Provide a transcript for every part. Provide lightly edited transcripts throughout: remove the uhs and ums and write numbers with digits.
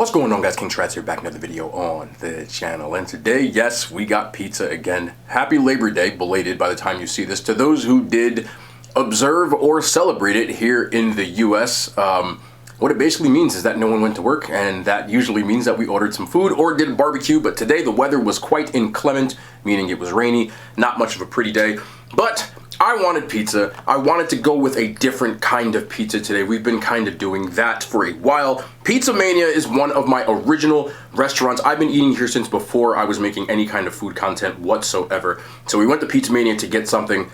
What's going on, guys? King Trats here, back another video on the channel. And today, yes, we got pizza again. Happy Labor Day, belated by the time you see this. To those who did observe or celebrate it here in the US, what it basically means is that no one went to work, and that usually means that we ordered some food or did a barbecue. But today the weather was quite inclement, meaning it was rainy, not much of a pretty day. But I wanted pizza. I wanted to go with a different kind of pizza today. We've been kind of doing that for a while. Pizza Mania is one of my original restaurants. I've been eating here since before I was making any kind of food content whatsoever. So we went to Pizza Mania to get something.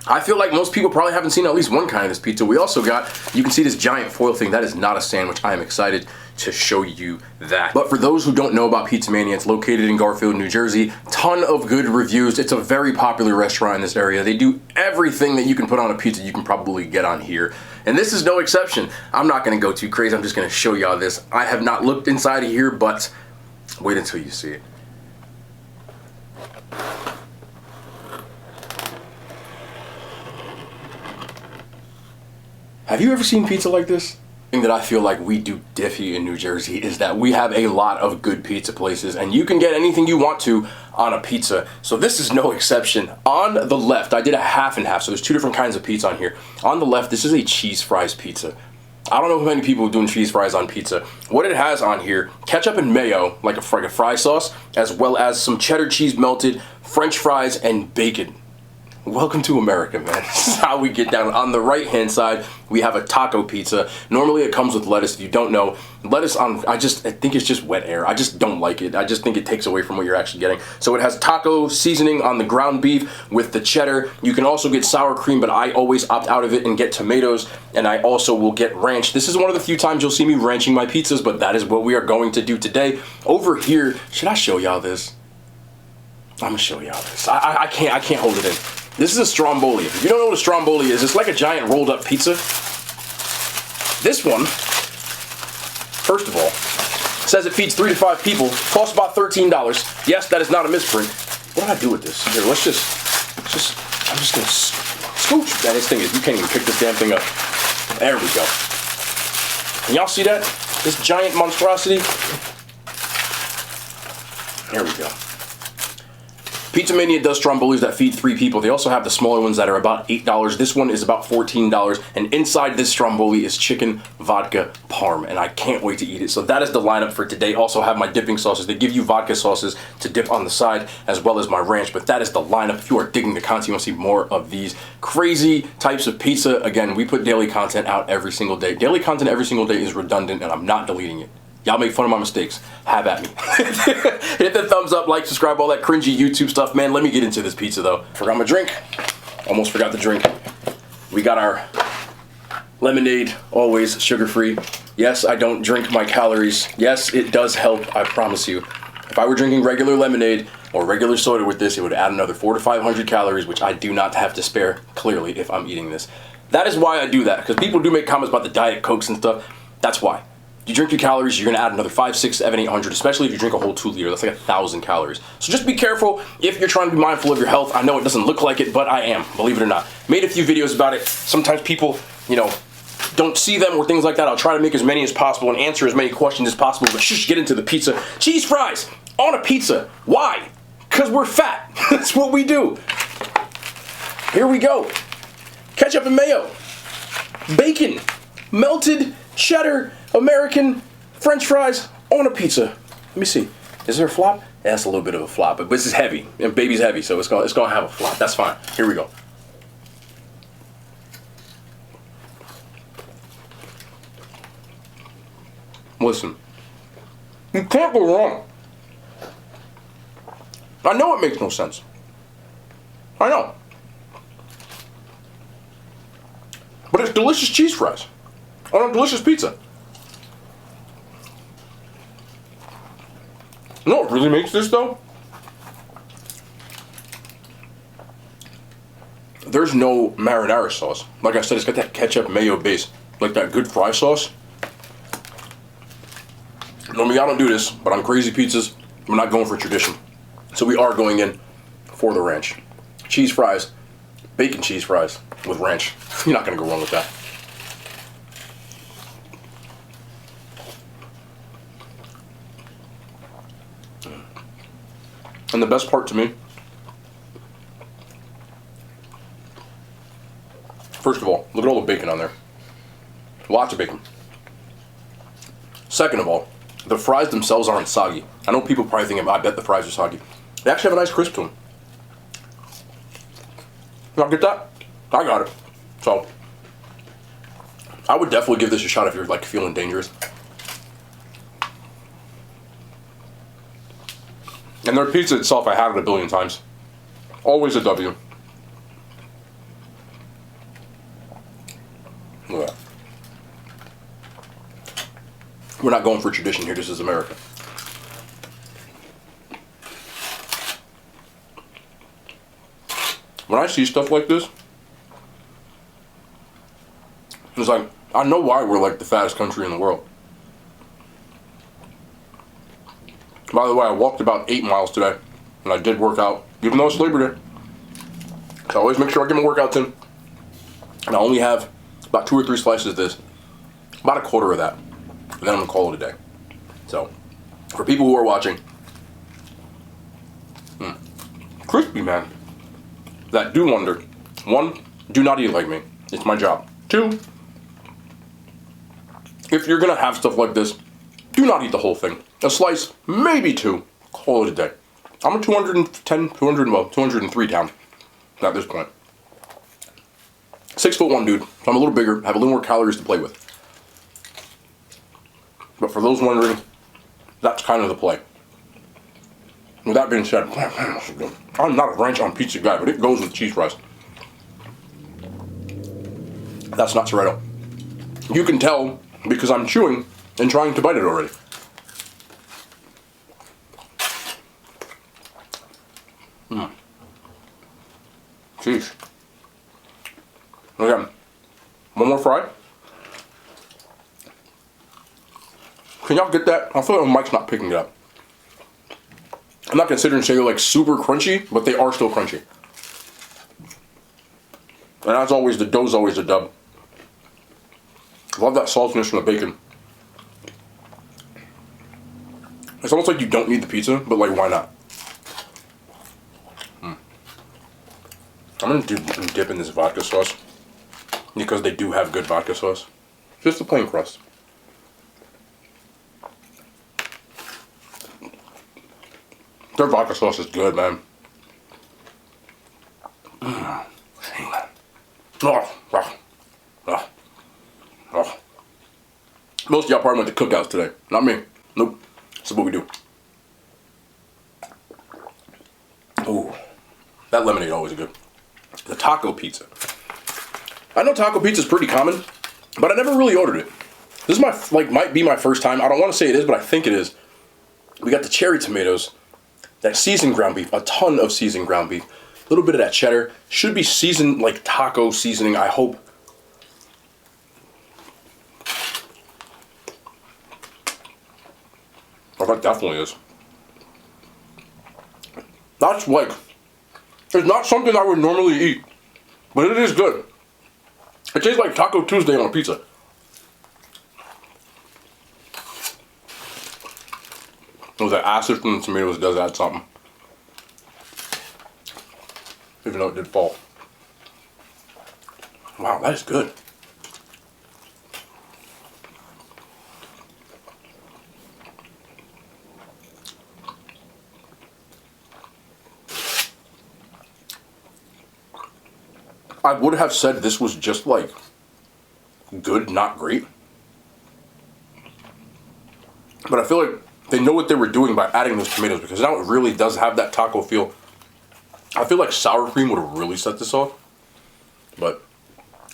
I feel like most people probably haven't seen at least one kind of this pizza. We also got, you can see this giant foil thing. That is not a sandwich. I am excited to show you that. But for those who don't know about Pizza Mania, it's located in Garfield, New Jersey. Ton of good reviews. It's a very popular restaurant in this area. They do everything that you can put on a pizza you can probably get on here. And this is no exception. I'm not gonna go too crazy. I'm just gonna show y'all this. I have not looked inside of here, but wait until you see it. Have you ever seen pizza like this? The thing that I feel like we do diffy in New Jersey is that we have a lot of good pizza places, and you can get anything you want to on a pizza. So this is no exception. On the left, I did a half and half, so there's two different kinds of pizza on here. On the left, this is a cheese fries pizza. I don't know how many people are doing cheese fries on pizza. What it has on here, ketchup and mayo, like a fry sauce, as well as some cheddar cheese melted, French fries, and bacon. Welcome to America, man. This is how we get down. On the right-hand side, we have a taco pizza. Normally, it comes with lettuce. If you don't know, lettuce on, I think it's just wet air. I just don't like it. I just think it takes away from what you're actually getting. So it has taco seasoning on the ground beef with the cheddar. You can also get sour cream, but I always opt out of it and get tomatoes. And I also will get ranch. This is one of the few times you'll see me ranching my pizzas, but that is what we are going to do today. Over here, should I show y'all this? I'm gonna show y'all this. I can't hold it in. This is a stromboli. If you don't know what a stromboli is, it's like a giant rolled up pizza. This one, first of all, says it feeds 3 to 5 people, costs about $13. Yes, that is not a misprint. What do I do with this? Here, I'm just gonna scooch. Man, this thing is, you can't even pick this damn thing up. There we go. Can y'all see that? This giant monstrosity? There we go. Pizza Mania does strombolis that feed 3 people. They also have the smaller ones that are about $8. This one is about $14. And inside this stromboli is chicken, vodka, parm. And I can't wait to eat it. So that is the lineup for today. Also have my dipping sauces. They give you vodka sauces to dip on the side, as well as my ranch. But that is the lineup. If you are digging the content, you want to see more of these crazy types of pizza. Again, we put daily content out every single day. Daily content every single day is redundant, and I'm not deleting it. Y'all make fun of my mistakes. Have at me. Hit the thumbs up, like, subscribe, all that cringy YouTube stuff. Man, let me get into this pizza, though. Forgot my drink. Almost forgot the drink. We got our lemonade, always sugar-free. Yes, I don't drink my calories. Yes, it does help, I promise you. If I were drinking regular lemonade or regular soda with this, it would add another 400 to 500 calories, which I do not have to spare, clearly, if I'm eating this. That is why I do that, because people do make comments about the Diet Cokes and stuff. That's why. You drink your calories, you're gonna add another 500, 600, 700, 800, especially if you drink a whole 2 liter. That's like 1,000 calories. So just be careful if you're trying to be mindful of your health. I know it doesn't look like it, but I am, believe it or not. Made a few videos about it. Sometimes people, don't see them or things like that. I'll try to make as many as possible and answer as many questions as possible, but get into the pizza. Cheese fries on a pizza. Why? Because we're fat. That's what we do. Here we go. Ketchup and mayo. Bacon. Melted cheddar. American French fries on a pizza. Let me see. Is there a flop? Yeah, that's a little bit of a flop, but this is heavy, and baby's heavy, so it's gonna have a flop. That's fine. Here we go. Listen, you can't go wrong. I know it makes no sense. I know. But it's delicious cheese fries on a delicious pizza. You know what really makes this, though? There's no marinara sauce. Like I said, it's got that ketchup mayo base. Like that good fry sauce. Normally I don't do this, but on crazy pizzas, we're not going for tradition. So we are going in for the ranch. Cheese fries, bacon cheese fries with ranch. You're not gonna go wrong with that. And the best part to me, first of all, look at all the bacon on there. Lots of bacon. Second of all, the fries themselves aren't soggy. I know people probably think, I bet the fries are soggy. They actually have a nice crisp to them. Y'all get that? I got it. So, I would definitely give this a shot if you're like feeling dangerous. And their pizza itself, I had it a billion times. Always a W. Look at that. We're not going for tradition here, this is America. When I see stuff like this, it's like, I know why we're like the fattest country in the world. By the way, I walked about 8 miles today, and I did work out, even though it's Labor Day. So I always make sure I get my workouts in. And I only have about 2 or 3 slices of this, about a quarter of that, and then I'm gonna call it a day. So, for people who are watching, crispy, man, that do wonder. 1, do not eat like me. It's my job. 2, if you're gonna have stuff like this, do not eat the whole thing. A slice, maybe 2, call it a day. I'm a 203 pound at this point. 6'1" dude, so I'm a little bigger, have a little more calories to play with. But for those wondering, that's kind of the play. With that being said, I'm not a ranch on pizza guy, but it goes with cheese fries. That's not Toretto. You can tell because I'm chewing and trying to bite it already. Jeez. Okay. One more fry. Can y'all get that? I feel like my mic's not picking it up. I'm not considering saying they're like super crunchy, but they are still crunchy. And as always, the dough's always a dub. Love that saltiness from the bacon. It's almost like you don't need the pizza, but like, why not? I'm gonna dip in this vodka sauce because they do have good vodka sauce. Just the plain crust. Their vodka sauce is good, man. Most of y'all probably went to cookouts today. Not me. Nope. This is what we do. Ooh. That lemonade always good. The taco pizza. I know taco pizza is pretty common, but I never really ordered it. This is might be my first time. I don't want to say it is, but I think it is. We got the cherry tomatoes, that seasoned ground beef, a ton of seasoned ground beef, a little bit of that cheddar. Should be seasoned like taco seasoning, I hope. Oh, that definitely is. That's like, it's not something I would normally eat, but it is good. It tastes like Taco Tuesday on a pizza. Oh, the acid from the tomatoes does add something. Even though it did fall. Wow, that is good. I would have said this was just like good, not great. But I feel like they know what they were doing by adding those tomatoes, because now it really does have that taco feel. I feel like sour cream would have really set this off. But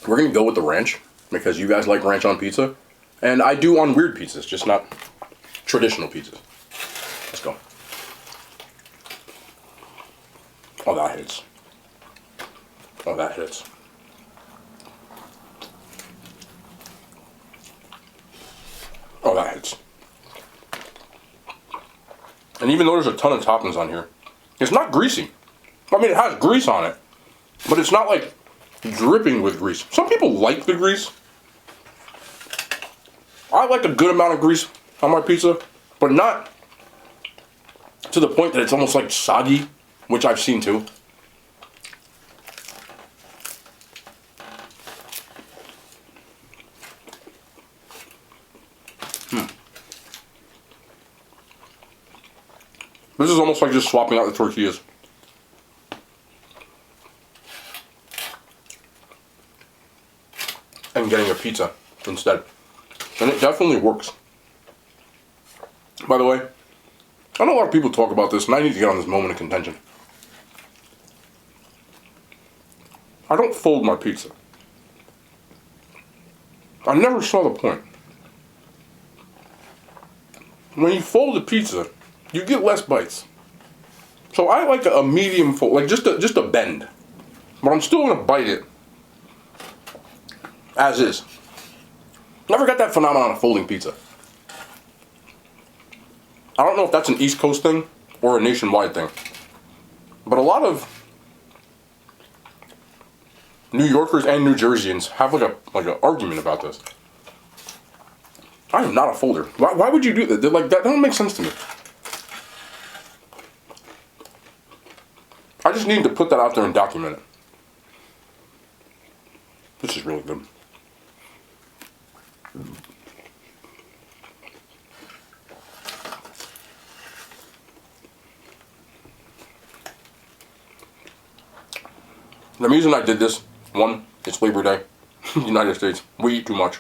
we're going to go with the ranch because you guys like ranch on pizza. And I do on weird pizzas, just not traditional pizzas. Let's go. Oh, that hits. Oh, that hits. Oh, that hits. And even though there's a ton of toppings on here, it's not greasy. I mean, it has grease on it, but it's not like dripping with grease. Some people like the grease. I like a good amount of grease on my pizza, but not to the point that it's almost like soggy, which I've seen too. This is almost like just swapping out the tortillas. And getting a pizza instead. And it definitely works. By the way, I know a lot of people talk about this, and I need to get on this moment of contention. I don't fold my pizza. I never saw the point. When you fold a pizza, you get less bites. So I like a medium fold, like just a bend. But I'm still gonna bite it as is. Never got that phenomenon of folding pizza. I don't know if that's an East Coast thing or a nationwide thing. But a lot of New Yorkers and New Jerseyans have like an argument about this. I am not a folder. Why would you do that? Like, that don't make sense to me. I just need to put that out there and document it. This is really good. The reason I did this, one, it's Labor Day, United States. We eat too much.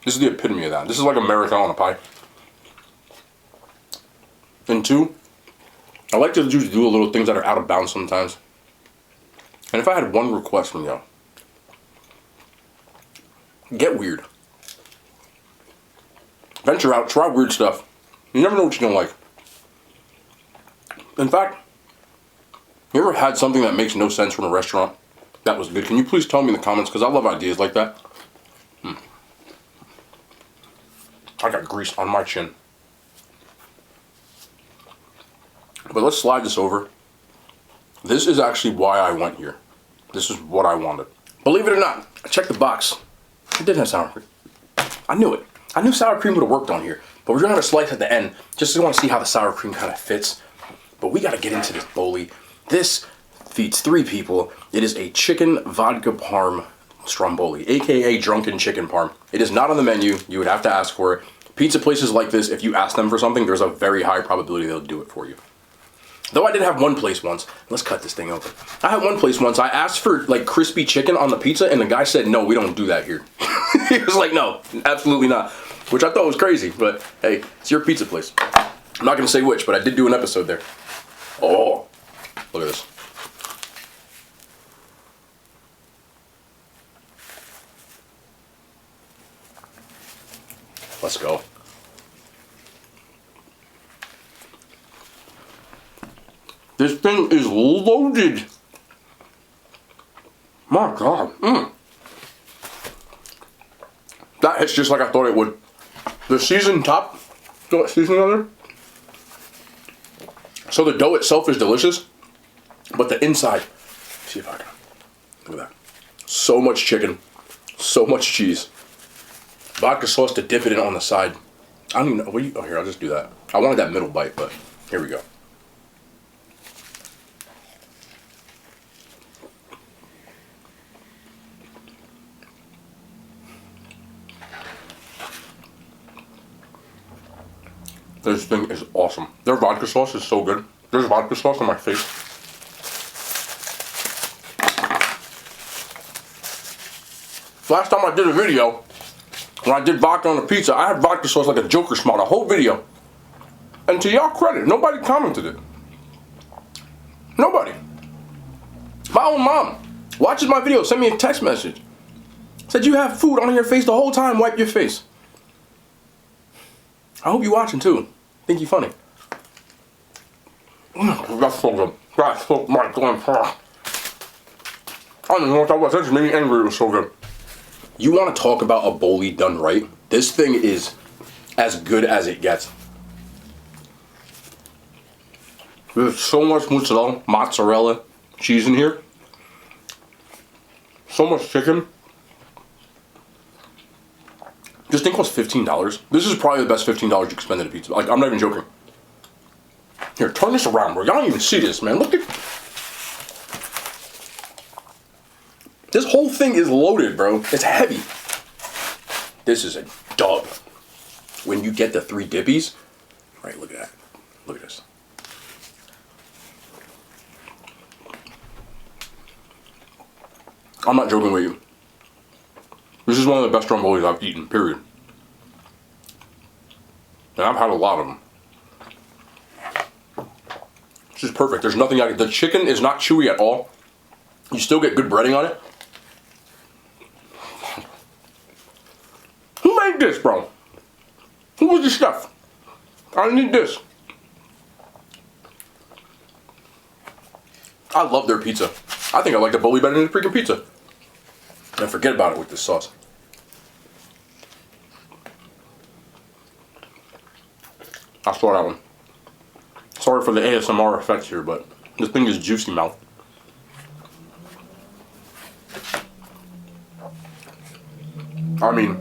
This is the epitome of that. This is like America on a pie. And two, I like to just do little things that are out of bounds sometimes. And if I had one request from y'all, get weird. Venture out, try weird stuff. You never know what you're gonna like. In fact, you ever had something that makes no sense from a restaurant that was good? Can you please tell me in the comments, because I love ideas like that. I got grease on my chin. But let's slide this over. This is actually why I went here. This is what I wanted. Believe it or not, I checked the box. It didn't have sour cream. I knew it. I knew sour cream would have worked on here. But we're gonna have a slice at the end, just to want to see how the sour cream kind of fits. But we gotta get into this boli. This feeds 3 people. It is a chicken vodka parm stromboli, aka drunken chicken parm. It is not on the menu. You would have to ask for it. Pizza places like this, if you ask them for something, there's a very high probability they'll do it for you. Though I did have one place once. Let's cut this thing open. I had one place once. I asked for like crispy chicken on the pizza, and the guy said, "No, we don't do that here." He was like, "No, absolutely not," which I thought was crazy. But hey, it's your pizza place. I'm not gonna say which, but I did do an episode there. Oh, look at this. Let's go. This thing is loaded. My God. That hits just like I thought it would. The seasoned top. Got seasoning on there. So the dough itself is delicious, but the inside. See if I can. Look at that. So much chicken. So much cheese. Vodka sauce to dip it in on the side. I don't even know. Oh, here, I'll just do that. I wanted that middle bite, but here we go. This thing is awesome. Their vodka sauce is so good. There's vodka sauce on my face. Last time I did a video, when I did vodka on a pizza, I had vodka sauce like a Joker smile, the whole video. And to y'all credit, nobody commented it. Nobody. My own mom watches my video, sent me a text message. Said, "You have food on your face the whole time, wipe your face." I hope you're watching too. Think you're funny. That's so good. That's so my God. I don't even know what that was. That just made me angry. It was so good. You want to talk about a boli done right? This thing is as good as it gets. There's so much mozzarella cheese in here. So much chicken. This thing costs $15. This is probably the best $15 you can spend at a pizza. Like, I'm not even joking. Here, turn this around, bro. Y'all don't even see this, man. Look at... This whole thing is loaded, bro. It's heavy. This is a dub. When you get the 3 dippies, right, look at that. Look at this. I'm not joking with you. This is one of the best strombolis I've eaten, period. And I've had a lot of them. This is perfect. There's nothing like it. The chicken is not chewy at all. You still get good breading on it. Who made this, bro? Who was the chef? I need this. I love their pizza. I think I like the boli better than the freaking pizza. And forget about it with this sauce. I'll start that one. Sorry for the ASMR effects here, but this thing is juicy mouth. I mean,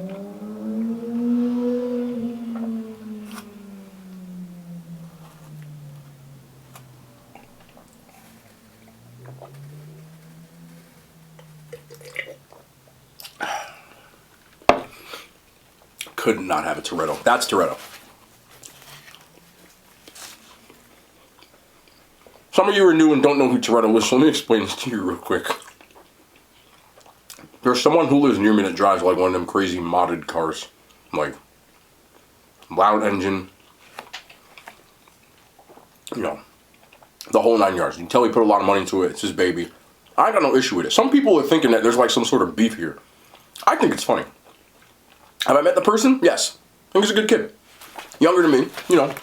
could not have a Toretto. That's Toretto. Some of you are new and don't know who Toretto is, so let me explain this to you real quick. There's someone who lives near me that drives like one of them crazy modded cars. Like, loud engine. You know, the whole 9 yards. You can tell he put a lot of money into it. It's his baby. I got no issue with it. Some people are thinking that there's like some sort of beef here. I think it's funny. Have I met the person? Yes. I think he's a good kid. Younger than me, you know.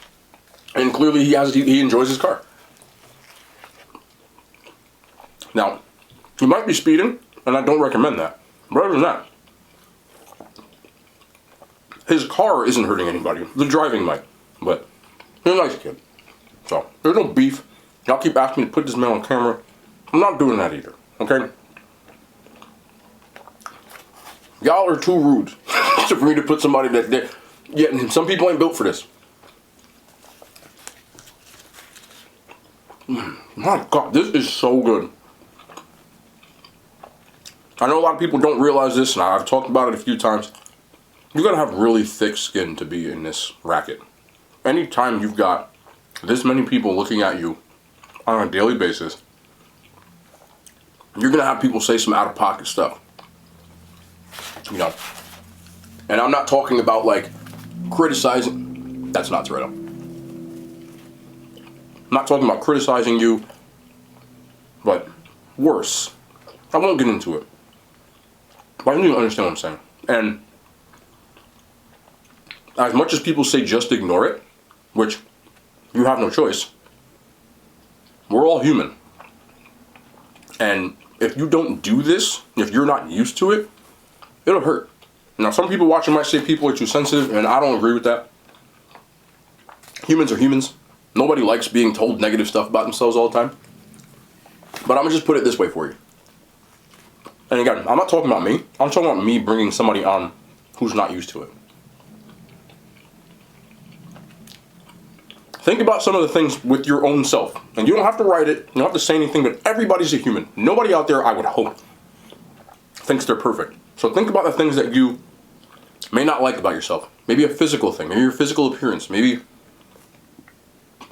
And clearly he enjoys his car. Now, he might be speeding, and I don't recommend that. But other than that, his car isn't hurting anybody. The driving might, but he's a nice kid. So, there's no beef. Y'all keep asking me to put this man on camera. I'm not doing that either, okay? Y'all are too rude for me to put somebody that... Yeah, some people ain't built for this. My God, this is so good. I know a lot of people don't realize this, and I've talked about it a few times. You gotta have really thick skin to be in this racket. Anytime you've got this many people looking at you on a daily basis, you're gonna have people say some out-of-pocket stuff. You know. And I'm not talking about, like, criticizing... That's not Toretto. I'm not talking about criticizing you, but worse. I won't get into it. But I need to understand what I'm saying. And as much as people say just ignore it, which you have no choice, we're all human. And if you don't do this, if you're not used to it, it'll hurt. Now, some people watching might say people are too sensitive, and I don't agree with that. Humans are humans. Nobody likes being told negative stuff about themselves all the time. But I'm going to just put it this way for you. And again, I'm not talking about me. I'm talking about me bringing somebody on who's not used to it. Think about some of the things with your own self. And you don't have to write it. You don't have to say anything, but everybody's a human. Nobody out there, I would hope, thinks they're perfect. So think about the things that you may not like about yourself. Maybe a physical thing. Maybe your physical appearance. Maybe...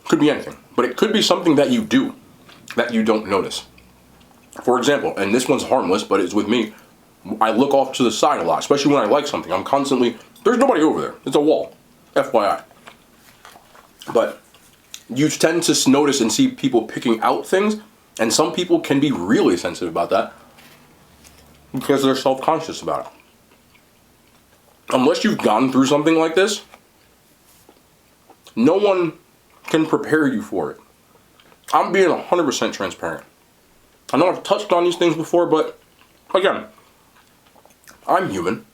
Could be anything. But it could be something that you do that you don't notice. For example, and this one's harmless, but it's with me, I look off to the side a lot, especially when I like something. I'm constantly... There's nobody over there. It's a wall. FYI. But you tend to notice and see people picking out things, and some people can be really sensitive about that because they're self-conscious about it. Unless you've gone through something like this, no one can prepare you for it. I'm being 100% transparent. I know I've touched on these things before, but again, I'm human.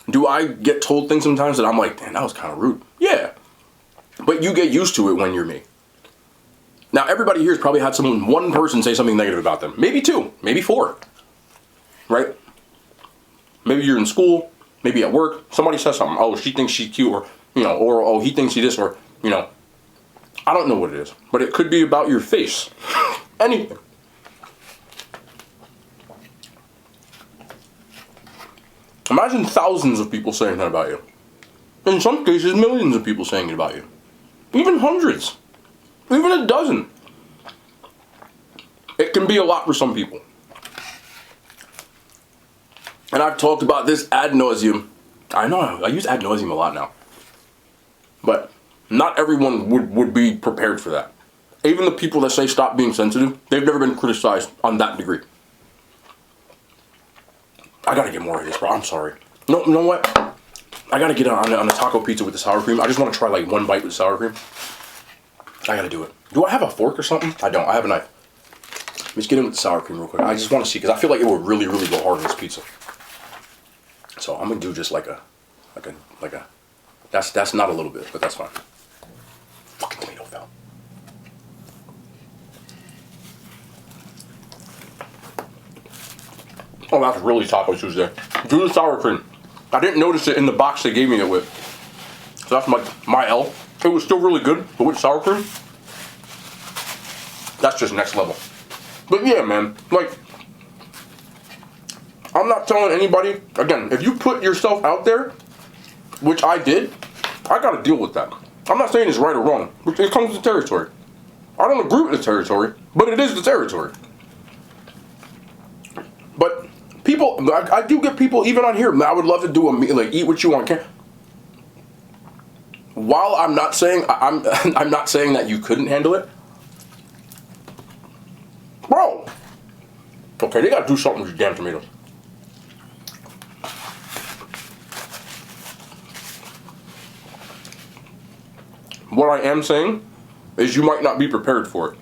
Do I get told things sometimes that I'm like, damn, that was kind of rude? Yeah. But you get used to it when you're me. Now, everybody here has probably had one person say something negative about them. Maybe 2, maybe 4. Right? Maybe you're in school, maybe at work, somebody says something. Oh, she thinks she's cute, or, you know, or, oh, he thinks she this, or, you know. I don't know what it is, but it could be about your face. Anything. Imagine thousands of people saying that about you. In some cases, millions of people saying it about you. Even hundreds. Even a dozen. It can be a lot for some people. And I've talked about this ad nauseum. I know, I use ad nauseum a lot now. But not everyone would be prepared for that. Even the people that say stop being sensitive, they've never been criticized on that degree. I gotta get more of this, bro. I'm sorry. No, you know what? I gotta get on a taco pizza with the sour cream. I just want to try like one bite with sour cream. I gotta do it. Do I have a fork or something? I don't. I have a knife. Let's get in with the sour cream real quick. I just want to see, because I feel like it would really, really go hard on this pizza. So I'm gonna do just like a. That's not a little bit, but that's fine. Fucking tomato fell. Oh, that's really Taco Tuesday. Do the sour cream. I didn't notice it in the box they gave me it with. So that's my L. It was still really good, but with sour cream, that's just next level. But yeah, man, like, I'm not telling anybody, again, if you put yourself out there, which I did, I gotta deal with that. I'm not saying it's right or wrong, but it comes with the territory. I don't agree with the territory, but it is the territory. But people, I do get people even on here, I would love to do a meal, like, eat what you want. While I'm not saying, I'm not saying that you couldn't handle it. Bro! Okay, they gotta do something with your damn tomatoes. What I am saying is you might not be prepared for it.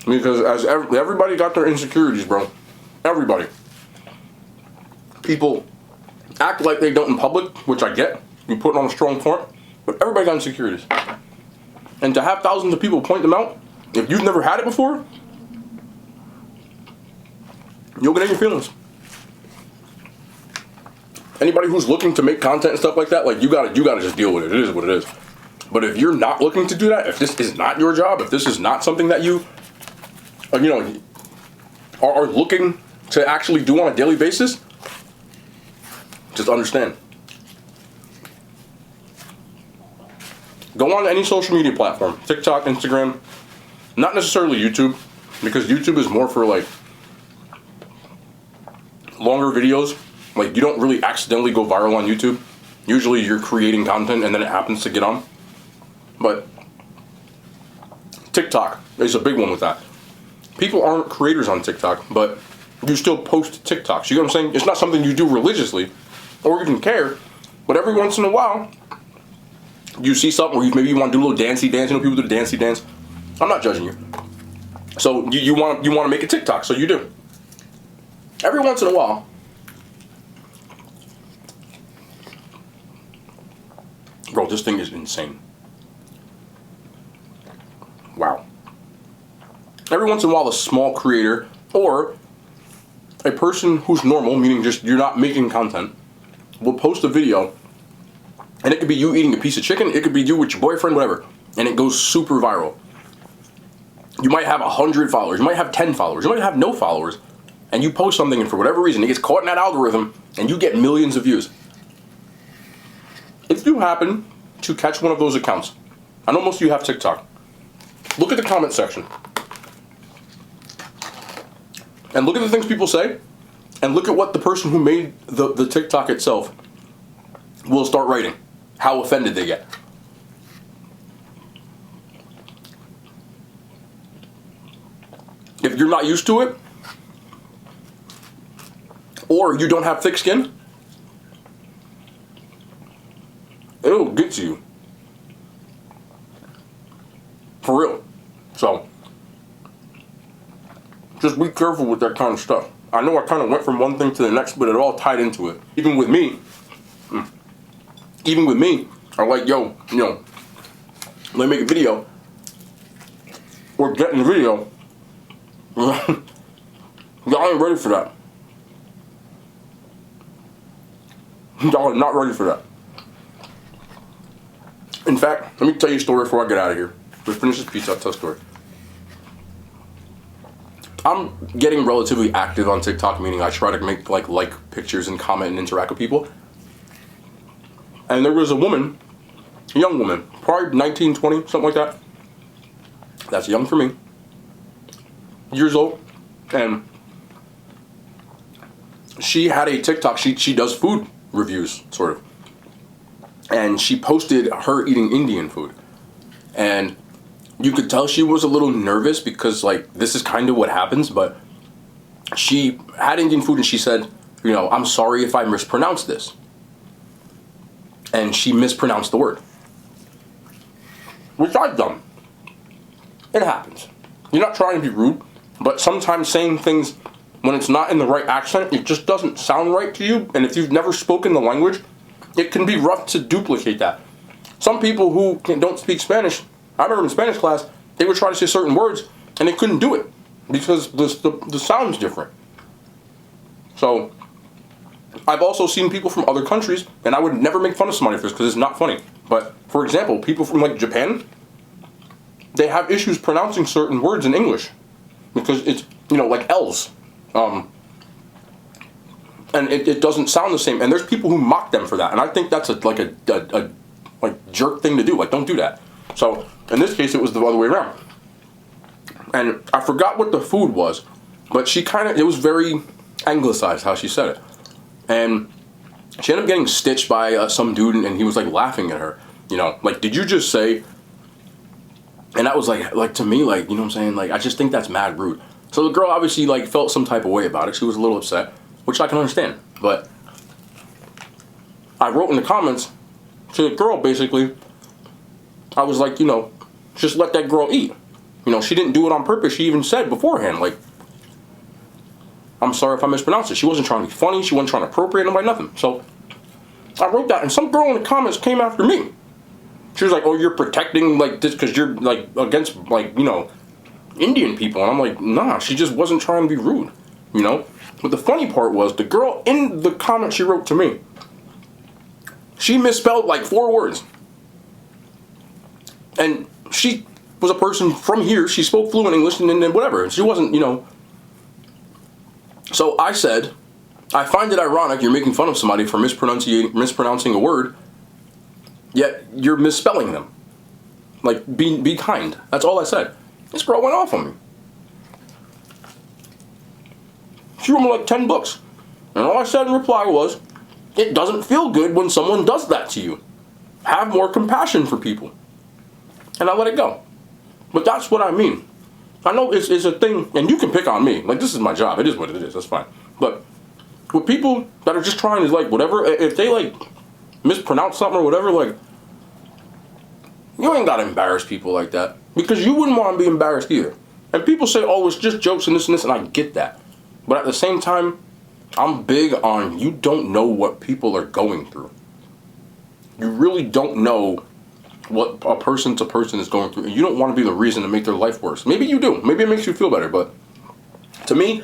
Because everybody got their insecurities, bro. Everybody. People act like they don't in public, which I get. You put on a strong front, but everybody got insecurities. And to have thousands of people point them out, if you've never had it before, you'll get in your feelings. Anybody who's looking to make content and stuff like that, like you gotta just deal with it. It is what it is. But if you're not looking to do that, if this is not your job, if this is not something that you are looking to actually do on a daily basis, just understand. Go on any social media platform, TikTok, Instagram, not necessarily YouTube, because YouTube is more for like longer videos. Like you don't really accidentally go viral on YouTube. Usually you're creating content and then it happens to get on. But TikTok is a big one with that. People aren't creators on TikTok, but you still post TikToks. You know what I'm saying? It's not something you do religiously or even care, but every once in a while, you see something where maybe you want to do a little dancey dance. You know, people do the dancey dance. I'm not judging you. So you want to make a TikTok, so you do. Every once in a while. Bro, this thing is insane. Wow. Every once in a while, a small creator or a person who's normal, meaning just you're not making content, will post a video, and it could be you eating a piece of chicken, it could be you with your boyfriend, whatever, and it goes super viral. You might have 100 followers, you might have 10 followers, you might have no followers, and you post something, and for whatever reason, it gets caught in that algorithm, and you get millions of views. If you happen to catch one of those accounts, I know most of you have TikTok, look at the comment section. And look at the things people say, and look at what the person who made the TikTok itself will start writing. How offended they get. If you're not used to it, or you don't have thick skin, it'll get to you. For real. So, just be careful with that kind of stuff. I know I kind of went from one thing to the next, but it all tied into it. Even with me, I'm like, yo, let me make a video. We're getting the video. Y'all ain't ready for that. Y'all are not ready for that. In fact, let me tell you a story before I get out of here. We finish this pizza, I'll tell a story. I'm getting relatively active on TikTok, meaning I try to make like pictures and comment and interact with people. And there was a woman, a young woman, probably 19, 20, something like that. That's young for me. Years old. And she had a TikTok, she does food reviews, sort of. And she posted her eating Indian food. And you could tell she was a little nervous because, like, this is kind of what happens, but she had Indian food and she said, you know, I'm sorry if I mispronounced this. And she mispronounced the word. Which I've done. It happens. You're not trying to be rude, but sometimes saying things when it's not in the right accent, it just doesn't sound right to you. And if you've never spoken the language, it can be rough to duplicate that. Some people who don't speak Spanish, I remember in Spanish class, they would try to say certain words and they couldn't do it because the sound's different. So I've also seen people from other countries, and I would never make fun of somebody for this because it's not funny. But for example, people from like Japan, they have issues pronouncing certain words in English because it's, you know, like L's. And it doesn't sound the same. And there's people who mock them for that. And I think that's a jerk thing to do. Like, don't do that. So in this case, it was the other way around. And I forgot what the food was, but it was very anglicized how she said it. And she ended up getting stitched by some dude, and he was like laughing at her. You know, like, did you just say? And that was like to me, like, you know what I'm saying? Like, I just think that's mad rude. So the girl obviously like felt some type of way about it. She was a little upset, which I can understand. But I wrote in the comments to the girl, basically, I was like, you know, just let that girl eat. You know, she didn't do it on purpose. She even said beforehand, like, I'm sorry if I mispronounced it. She wasn't trying to be funny. She wasn't trying to appropriate nobody, nothing. So I wrote that, and some girl in the comments came after me. She was like, oh, you're protecting, like, this because you're, like, against, like, you know, Indian people. And I'm like, nah, she just wasn't trying to be rude, you know? But the funny part was, the girl in the comment she wrote to me, she misspelled, like, 4 words. And she was a person from here. She spoke fluent English and whatever. She wasn't, you know. So I said, I find it ironic you're making fun of somebody for mispronouncing a word, yet you're misspelling them. Like, be kind. That's all I said. This girl went off on me. She wrote me like 10 books. And all I said in reply was, it doesn't feel good when someone does that to you. Have more compassion for people. And I let it go. But that's what I mean. I know it's a thing, and you can pick on me. Like, this is my job. It is what it is. That's fine. But with people that are just trying to, like, whatever, if they, like, mispronounce something or whatever, like, you ain't got to embarrass people like that. Because you wouldn't want to be embarrassed either. And people say, oh, it's just jokes and this, and I get that. But at the same time, I'm big on you don't know what people are going through. You really don't know what a person to person is going through. And you don't want to be the reason to make their life worse. Maybe you do. Maybe it makes you feel better. But to me,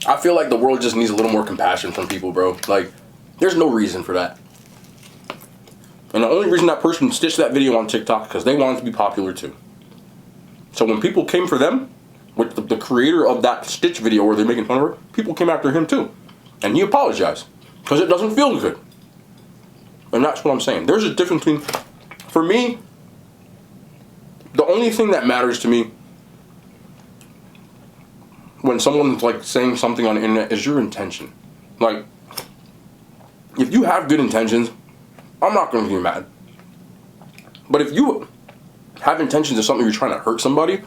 I feel like the world just needs a little more compassion from people, bro. Like, there's no reason for that. And the only reason that person stitched that video on TikTok because they wanted to be popular too. So when people came for them, with the creator of that Stitch video where they're making fun of her, people came after him too. And he apologized. Because it doesn't feel good. And that's what I'm saying. There's a difference between, for me, the only thing that matters to me when someone's like saying something on the internet is your intention. Like, if you have good intentions, I'm not going to be mad. But if you have intentions of something you're trying to hurt somebody,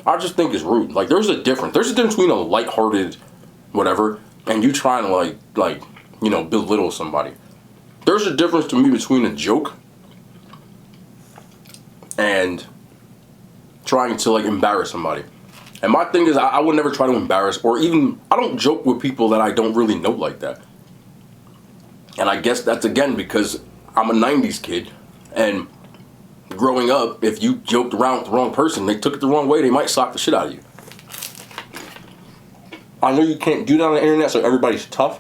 I just think it's rude. Like, there's a difference. There's a difference between a lighthearted whatever and you trying to like you know, belittle somebody. There's a difference to me between a joke and trying to like embarrass somebody. And my thing is, I would never try to embarrass, or even, I don't joke with people that I don't really know like that. And I guess that's again because I'm a 90s kid, and growing up, if you joked around with the wrong person, they took it the wrong way, they might sock the shit out of you. I know you can't do that on the internet, so everybody's tough,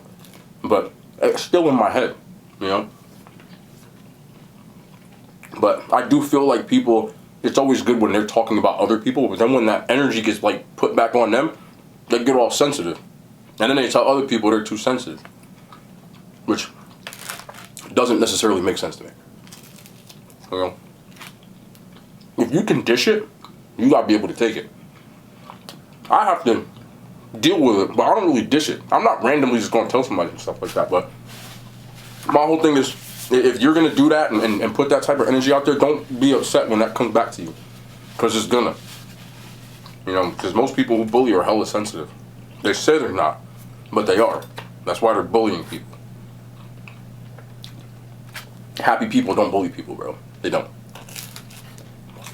but it's still in my head, you know? But I do feel like people it's always good when they're talking about other people, but then when that energy gets like put back on them, they get all sensitive. And then they tell other people they're too sensitive, which doesn't necessarily make sense to me. You know? If you can dish it, you gotta be able to take it. I have to deal with it, but I don't really dish it. I'm not randomly just gonna tell somebody and stuff like that, but my whole thing is, if you're gonna do that and put that type of energy out there, don't be upset when that comes back to you. Because it's gonna. You know, because most people who bully are hella sensitive. They say they're not, but they are. That's why they're bullying people. Happy people don't bully people, bro. They don't.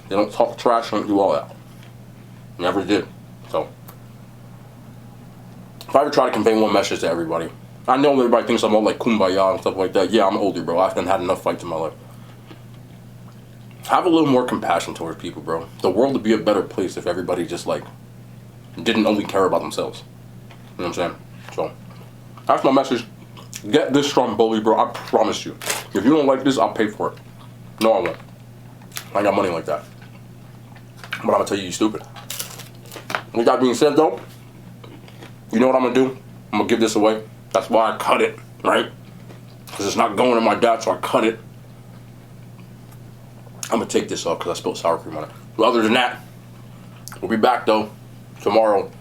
They don't talk trash, don't do all that. Never did. So, if I ever try to convey one message to everybody, I know everybody thinks I'm all like kumbaya and stuff like that. Yeah, I'm older, bro. I've had enough fights in my life. Have a little more compassion towards people, bro. The world would be a better place if everybody just like didn't only care about themselves. You know what I'm saying? So, that's my message. Get this stromboli, bro. I promise you. If you don't like this, I'll pay for it. No, I won't. I ain't got money like that. But I'm gonna tell you, you stupid. With that being said, though, you know what I'm gonna do? I'm gonna give this away. That's why I cut it, right? Because it's not going in my dad, so I cut it. I'm gonna take this off because I spilled sour cream on it. But other than that, we'll be back though tomorrow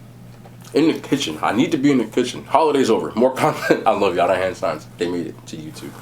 in the kitchen. I need to be in the kitchen. Holiday's over. More content. I love y'all. Hand signs. They made it to YouTube.